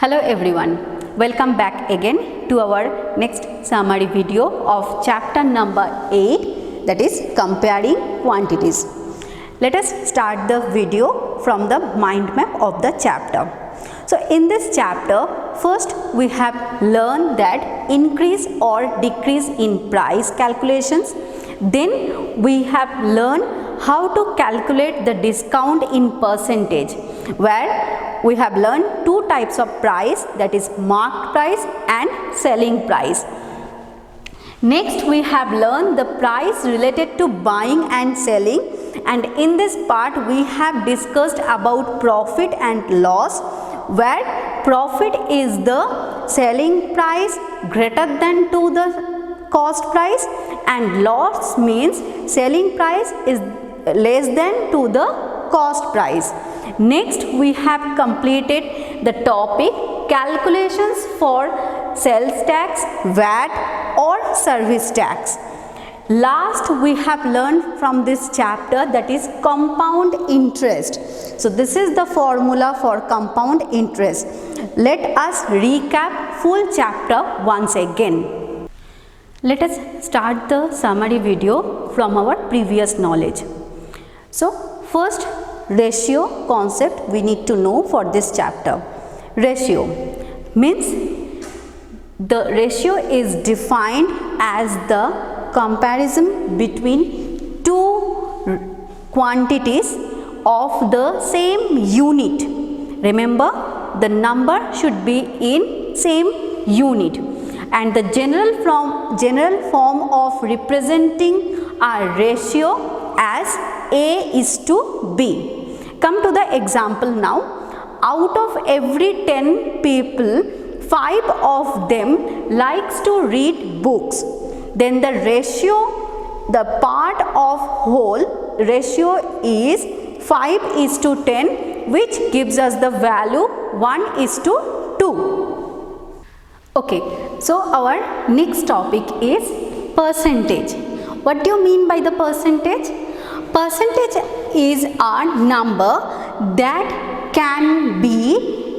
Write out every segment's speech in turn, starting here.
Hello everyone, welcome back again to our next summary video of chapter number 8, that is comparing quantities. Let us start the video from the mind map of the chapter. So in this chapter, first we have learned that increase or decrease in price calculations. Then we have learned how to calculate the discount in percentage, where we have learned two types of price, that is marked price and selling price. Next we have learned the price related to buying and selling, and in this part we have discussed about profit and loss, where profit is the selling price greater than to the cost price and loss means selling price is less than to the cost price. Next we have completed the topic calculations for sales tax, VAT or service tax. Last we have learned from this chapter, that is compound interest. So this is the formula for compound interest. Let us recap full chapter once again. Let us start the summary video from our previous knowledge. So first, ratio concept we need to know for this chapter. Ratio means the ratio is defined as the comparison between two quantities of the same unit. Remember, the number should be in same unit, and the general form of representing a ratio as A is to B. Come to the example now. Out of every 10 people, 5 of them likes to read books. Then the ratio, the part of whole ratio is 5 is to 10, which gives us the value 1 is to 2. Okay, so our next topic is percentage. What do you mean by the percentage? Percentage is a number that can be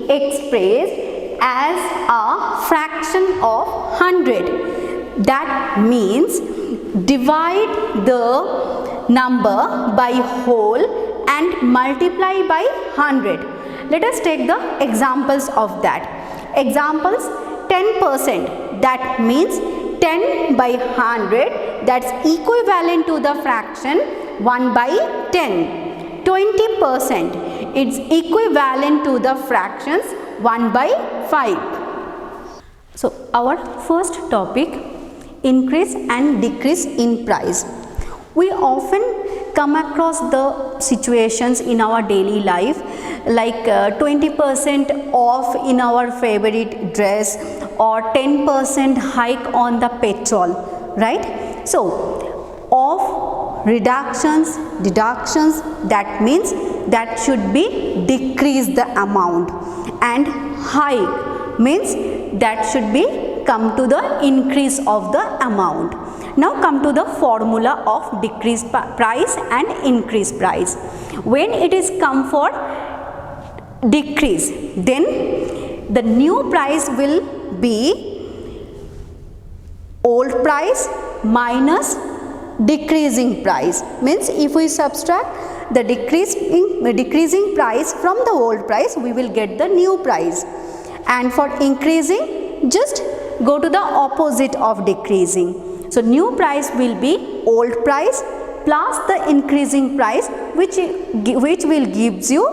expressed as a fraction of 100. That means divide the number by whole and multiply by 100. Let us take the examples of that. Examples: 10%, that means 10 by 100, that's equivalent to the fraction 1 by 10. 20%, it's equivalent to the fractions 1 by 5. So our first topic, increase and decrease in price. We often come across the situations in our daily life like 20% off in our favorite dress or 10% hike on the petrol, right? So off, reductions, deductions, that means that should be decrease the amount, and hike means that should be come to the increase of the amount. Now come to the formula of decrease price and increase price. When it is come for decrease, then the new price will be old price minus decreasing price. Means if we subtract the decreasing price from the old price, we will get the new price. And for increasing, just go to the opposite of decreasing. So new price will be old price plus the increasing price, which will gives you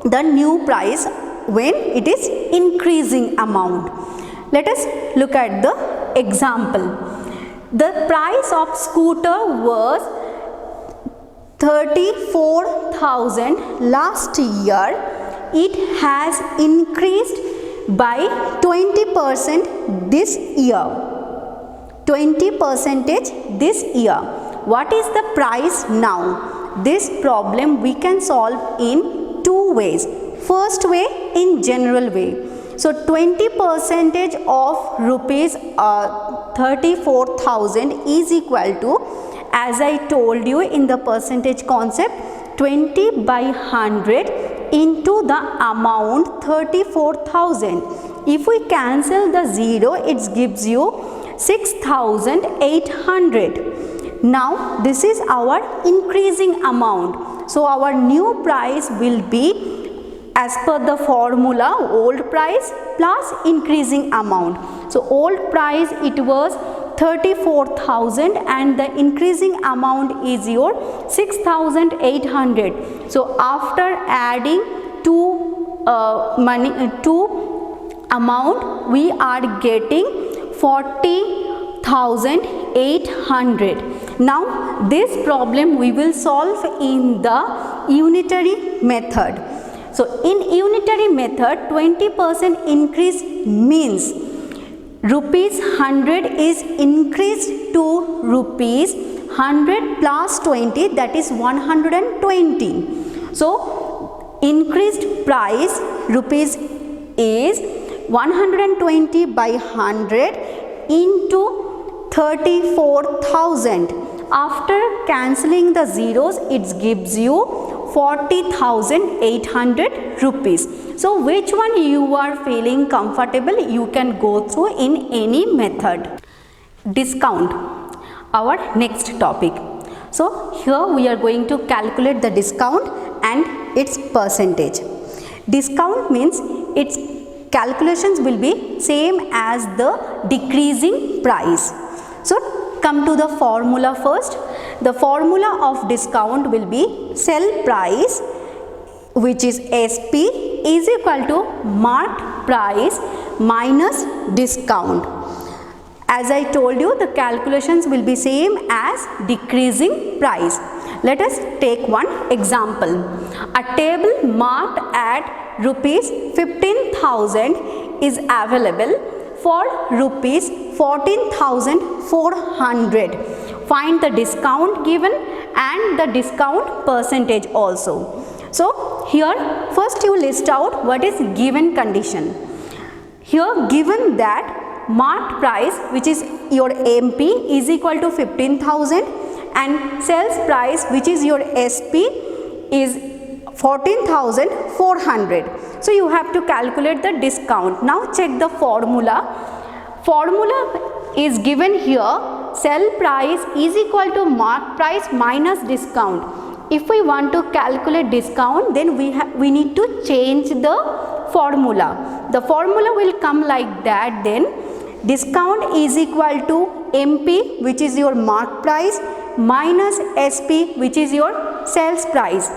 the new price when it is increasing amount. Let us look at the example. The price of scooter was 34,000 last year. It has increased by 20% this year. 20% this year. What is the price now? This problem we can solve in two ways. First way, in general way. So 20% of rupees 34,000 is equal to, as I told you in the percentage concept, 20 by 100 into the amount 34,000. If we cancel the 0, it gives you 6,800. Now this is our increasing amount. So our new price will be as per the formula old price plus increasing amount. So old price it was 34,000 and the increasing amount is your 6,800. So after adding two amount, we are getting 40,800. Now this problem we will solve in the unitary method. So in unitary method, 20% increase means rupees 100 is increased to rupees 100 plus 20, that is 120. So increased price rupees is 120 by 100 into 34,000. After cancelling the zeros, it gives you 40,800 rupees. So which one you are feeling comfortable, you can go through in any method. Discount, our next topic. So here we are going to calculate the discount and its percentage. Discount means its calculations will be same as the decreasing price. So come to the formula first. The formula of discount will be sell price, which is SP, is equal to marked price minus discount. As I told you, the calculations will be same as decreasing price. Let us take one example. A table marked at rupees 15,000 is available for rupees 14,400. Find the discount given and the discount percentage also. So here first you list out what is given condition. Here given that marked price, which is your MP, is equal to 15,000 and sales price, which is your SP, is 14,400. So you have to calculate the discount. Now check the formula. Formula is given here, sell price is equal to marked price minus discount. If we want to calculate discount, then we need to change the formula. The formula will come like that, then discount is equal to MP, which is your marked price, minus SP, which is your sales price,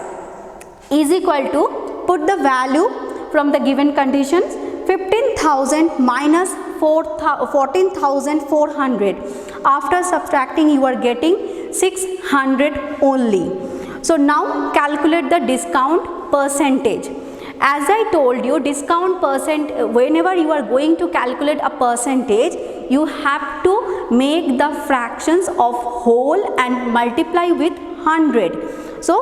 is equal to, put the value from the given conditions, 15,000 minus 14,400. After subtracting, you are getting 600 only. So now calculate the discount percentage. As I told you, discount percent, whenever you are going to calculate a percentage, you have to make the fractions of whole and multiply with 100. So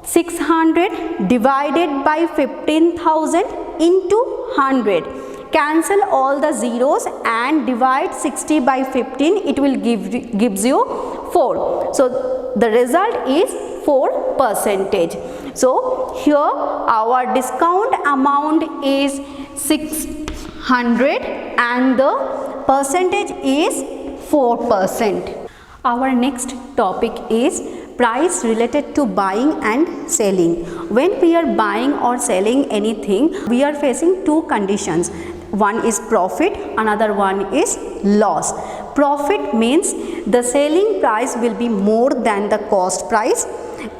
600 divided by 15,000 into 100. Cancel all the zeros and divide 60 by 15. It will gives you 4. So the result is 4%. So here our discount amount is 600 and the percentage is 4%. Our next topic is price related to buying and selling. When we are buying or selling anything, we are facing two conditions. One is profit, another one is loss. Profit means the selling price will be more than the cost price,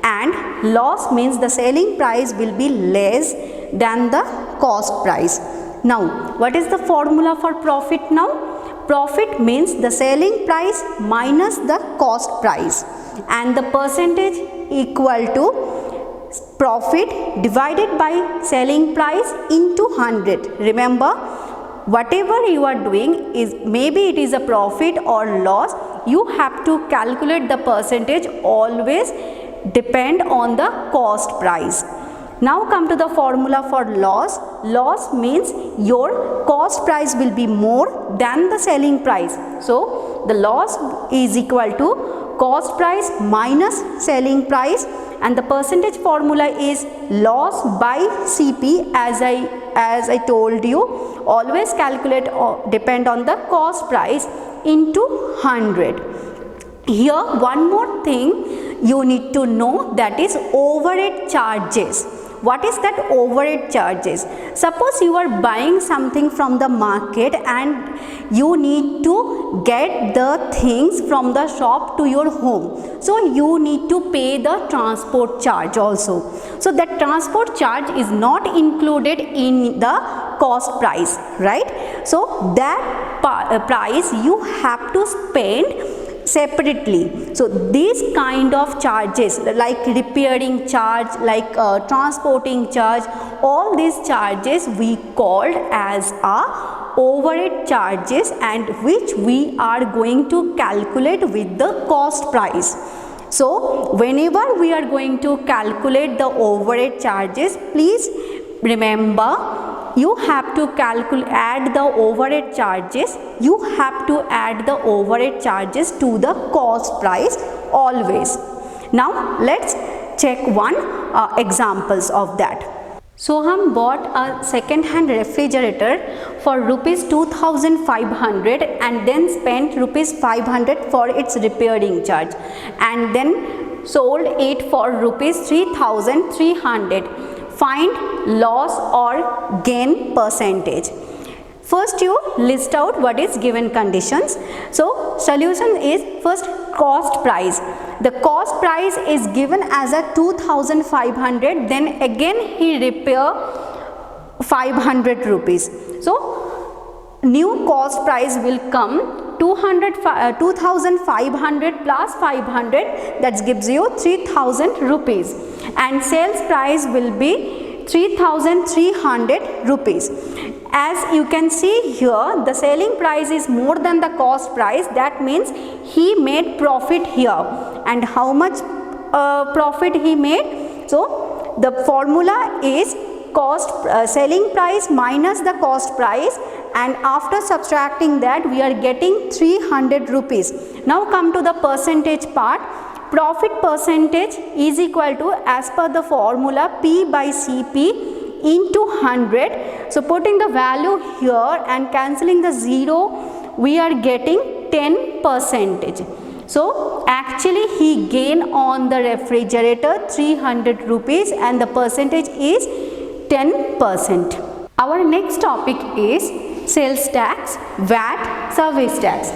and loss means the selling price will be less than the cost price. Now, what is the formula for profit now? Profit means the selling price minus the cost price, and the percentage equal to profit divided by selling price into 100. Remember, whatever you are doing is, maybe it is a profit or loss, you have to calculate the percentage always depend on the cost price. Now come to the formula for loss. Loss means your cost price will be more than the selling price. So the loss is equal to cost price minus selling price, and the percentage formula is loss by CP. As I told you, always calculate or depend on the cost price into 100. Here one more thing you need to know, that is overhead charges. What is that overhead charges? Suppose you are buying something from the market and you need to get the things from the shop to your home. So you need to pay the transport charge also. So that transport charge is not included in the cost price, right? So that price you have to spend separately. So these kind of charges like repairing charge, like transporting charge, all these charges we called as a overhead charges, and which we are going to calculate with the cost price. So whenever we are going to calculate the overhead charges, please remember you have to add the overhead charges. You have to add the overhead charges to the cost price always. Now let's check one examples of that. Soham bought a second hand refrigerator for rupees 2500 and then spent rupees 500 for its repairing charge, and then sold it for rupees 3300. Find loss or gain percentage. First you list out what is given conditions. So solution is first cost price. The cost price is given as a 2500, then again he repair 500 rupees. So new cost price will come 2500 plus 500, that gives you 3000 rupees, and sales price will be 3300 rupees. As you can see here, the selling price is more than the cost price. That means he made profit here. And how much profit he made? So the formula is selling price minus the cost price, and after subtracting that we are getting 300 rupees. Now come to the percentage part. Profit percentage is equal to, as per the formula, P by CP into 100. So putting the value here and cancelling the 0, we are getting 10%. So actually he gained on the refrigerator 300 rupees and the percentage is 10%. Our next topic is sales tax, VAT, service tax.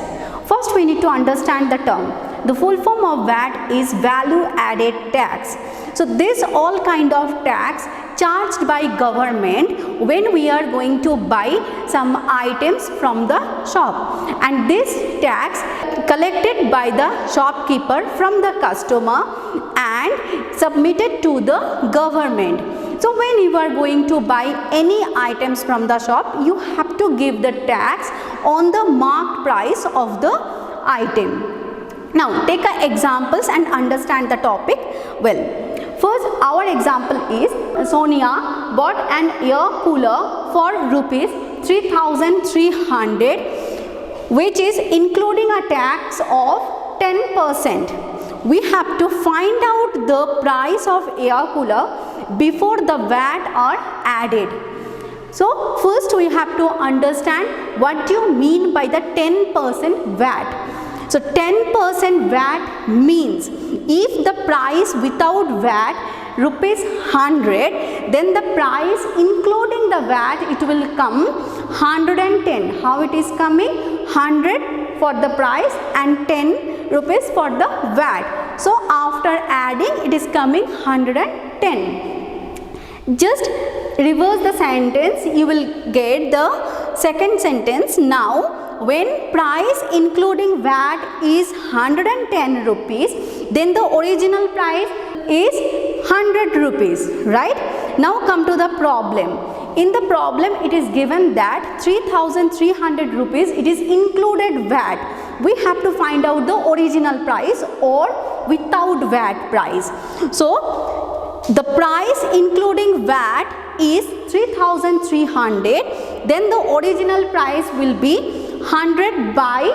First we need to understand the term. The full form of VAT is value added tax. So this all kind of tax charged by government when we are going to buy some items from the shop, and this tax collected by the shopkeeper from the customer and submitted to the government. So when you are going to buy any items from the shop, you have to give the tax on the marked price of the item. Now take examples and understand the topic well. First, our example is Sonia bought an air cooler for rupees 3300, which is including a tax of 10%. We have to find out the price of air cooler before the VAT are added. So first we have to understand what do you mean by the 10% VAT. So 10% VAT means if the price without VAT rupees 100, then the price including the VAT it will come 110. How it is coming? 100 for the price and 10 rupees for the VAT. So after adding it is coming 110. Just reverse the sentence, you will get the second sentence. Now when price including VAT is 110 rupees, then the original price is 100 rupees, right? Now come to the problem. In the problem it is given that 3300 rupees it is included VAT. We have to find out the original price or without VAT price. So the price including VAT is 3300, then the original price will be 100 by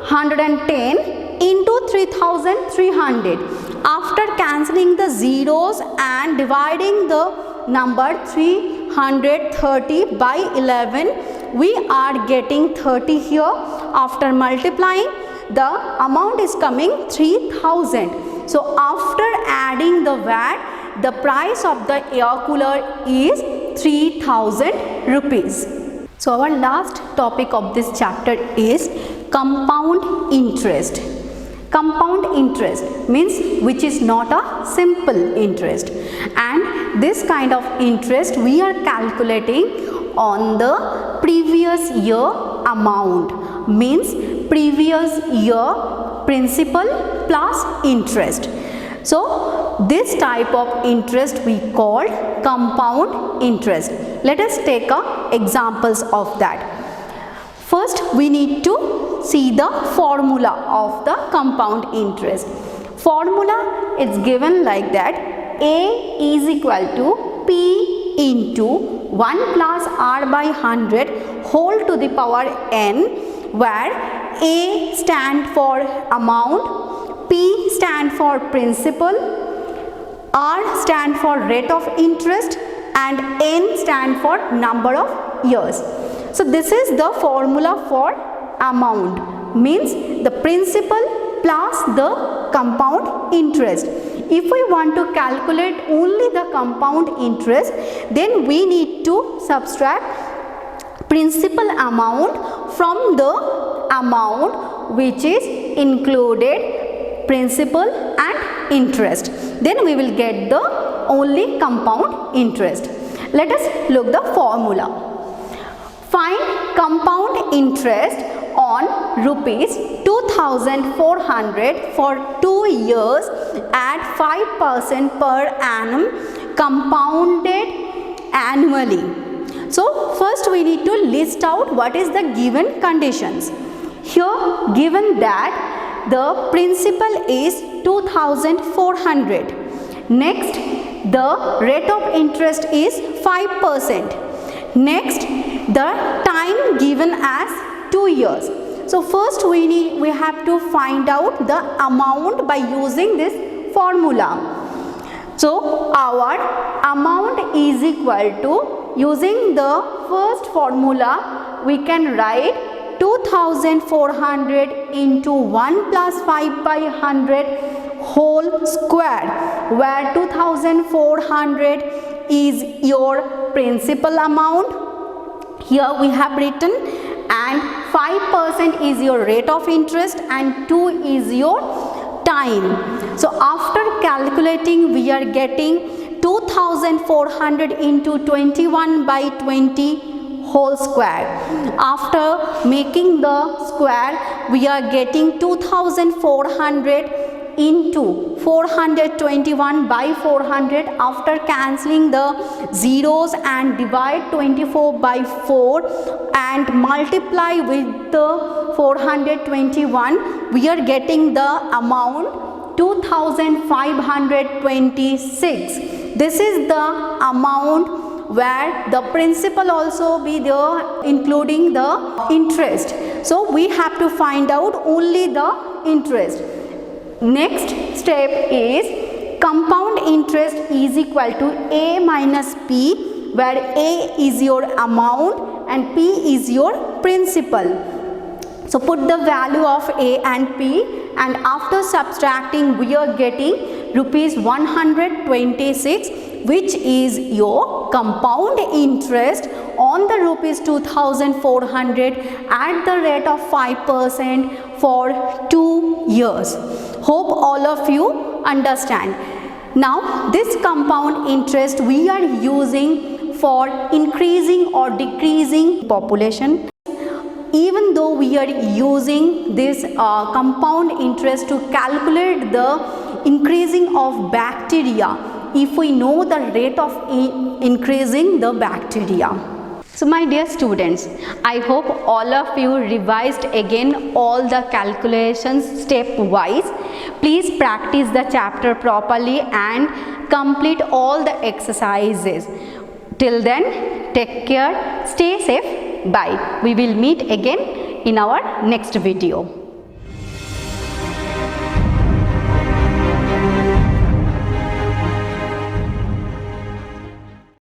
110 into 3300. After cancelling the zeros and dividing the number 330 by 11, we are getting 30 here. After multiplying, the amount is coming 3000. So after adding the VAT, the price of the air cooler is 3000 rupees. So our last topic of this chapter is compound interest. Compound interest means which is not a simple interest, and this kind of interest we are calculating on the previous year amount, means previous year principal plus interest. So this type of interest we call compound interest. Let us take examples of that. First we need to see the formula of the compound interest. Formula is given like that: A is equal to P into 1 plus R by 100 whole to the power n, where A stand for amount, P stand for principal, R stand for rate of interest, and n stand for number of years. So this is the formula for amount, means the principal plus the compound interest. If we want to calculate only the compound interest, then we need to subtract principal amount from the amount which is included principal and interest. Then we will get the only compound interest. Let us look the formula. Find compound interest on rupees 2400 for 2 years at 5% per annum compounded annually. So first we need to list out what is the given conditions. Here given that the principal is 2400. Next, the rate of interest is 5%. Next, the time given as 2 years. So first we have to find out the amount by using this formula. So our amount is equal to, using the first formula, we can write 2400 into 1 plus 5 by 100 whole square, where 2400 is your principal amount, here we have written, and 5% is your rate of interest and 2 is your time. So after calculating, we are getting 2400 into 21 by 20 whole square. After making the square, we are getting 2400 into 421 by 400. After cancelling the zeros and divide 24 by 4 and multiply with the 421, we are getting the amount 2526. This is the amount where the principal also be there, including the interest. So we have to find out only the interest. Next step is compound interest is equal to A minus P, where A is your amount and P is your principal. So put the value of A and P, and after subtracting we are getting rupees 126, which is your compound interest on the rupees 2400 at the rate of 5% for 2 years. Hope all of you understand. Now this compound interest we are using for increasing or decreasing population. Even though we are using this compound interest to calculate the increasing of bacteria, if we know the rate of increasing the bacteria. So my dear students, I hope all of you revised again all the calculations step wise. Please practice the chapter properly and complete all the exercises. Till then, take care, stay safe, bye. We will meet again in our next video.